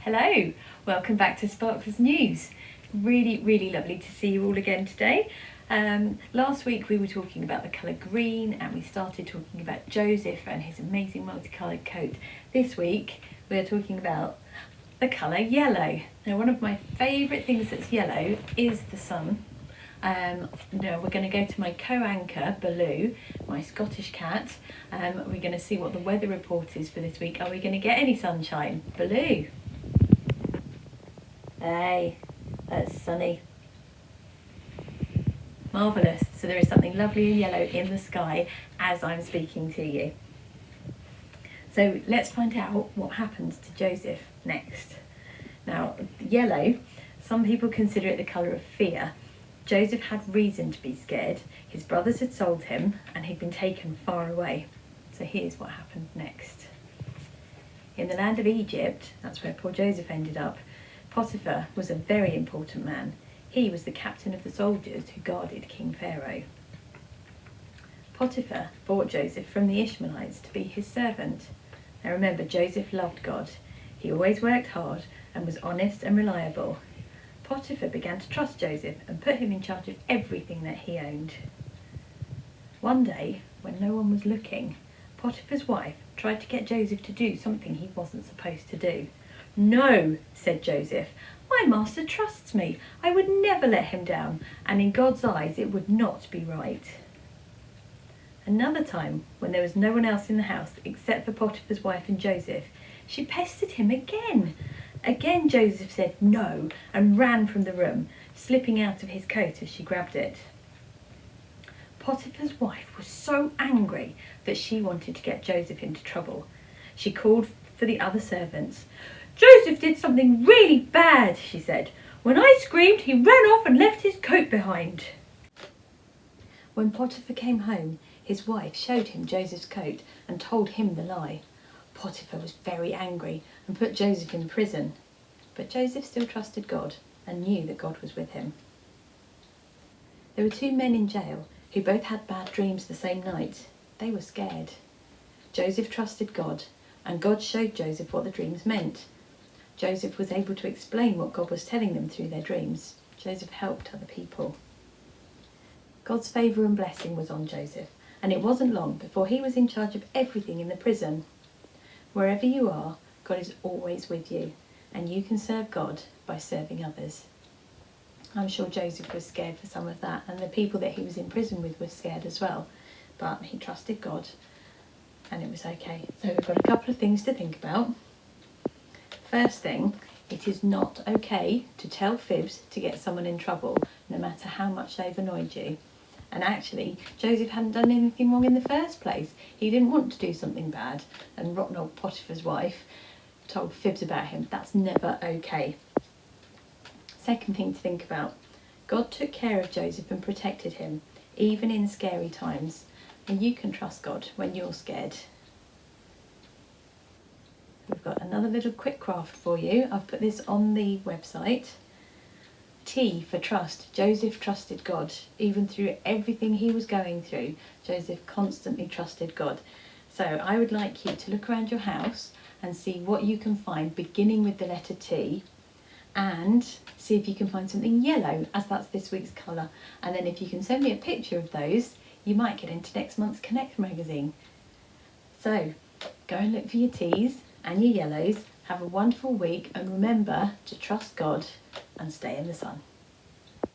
Hello, welcome back to Sparkles News. Really lovely to see you all again today. Last week we were talking about the colour green and we started talking about Joseph and his amazing multicoloured coat. This week we are talking about the colour yellow. Now one of my favourite things that's yellow is the sun. Now we're going to go to my co-anchor Balloo, my Scottish cat. We're going to see what the weather report is for this week. Are we going to get any sunshine? Balloo? Hey, that's sunny. Marvellous. So there is something lovely and yellow in the sky as I'm speaking to you. So let's find out what happens to Joseph next. Now, yellow, some people consider it the colour of fear. Joseph had reason to be scared. His brothers had sold him and he'd been taken far away. So here's what happened next. In the land of Egypt, that's where poor Joseph ended up, Potiphar was a very important man. He was the captain of the soldiers who guarded King Pharaoh. Potiphar bought Joseph from the Ishmaelites to be his servant. Now remember, Joseph loved God. He always worked hard and was honest and reliable. Potiphar began to trust Joseph and put him in charge of everything that he owned. One day, when no one was looking, Potiphar's wife tried to get Joseph to do something he wasn't supposed to do. "No," said Joseph, "my master trusts me. I would never let him down, and in God's eyes it would not be right." Another time, when there was no one else in the house except for Potiphar's wife and Joseph, she pestered him again. Again Joseph said no and ran from the room, slipping out of his coat as she grabbed it. Potiphar's wife was so angry that she wanted to get Joseph into trouble. She called for the other servants. "Joseph did something really bad," she said. "When I screamed, he ran off and left his coat behind." When Potiphar came home, his wife showed him Joseph's coat and told him the lie. Potiphar was very angry and put Joseph in prison. But Joseph still trusted God and knew that God was with him. There were two men in jail who both had bad dreams the same night. They were scared. Joseph trusted God, and God showed Joseph what the dreams meant. Joseph was able to explain what God was telling them through their dreams. Joseph helped other people. God's favour and blessing was on Joseph, and it wasn't long before he was in charge of everything in the prison. Wherever you are, God is always with you, and you can serve God by serving others. I'm sure Joseph was scared for some of that, and the people that he was in prison with were scared as well, but he trusted God, and it was okay. So we've got a couple of things to think about. First thing, it is not okay to tell fibs to get someone in trouble, no matter how much they've annoyed you. And actually, Joseph hadn't done anything wrong in the first place. He didn't want to do something bad, and rotten old Potiphar's wife told fibs about him. That's never okay. Second thing to think about, God took care of Joseph and protected him, even in scary times. And you can trust God when you're scared. We've got another little quick craft for you. I've put this on the website. T for trust. Joseph trusted God. Even through everything he was going through, Joseph constantly trusted God. So I would like you to look around your house and see what you can find beginning with the letter T, and see if you can find something yellow, as that's this week's colour. And then if you can send me a picture of those, you might get into next month's Connect magazine. So go and look for your T's and your yellows. Have a wonderful week, and remember to trust God and stay in the sun.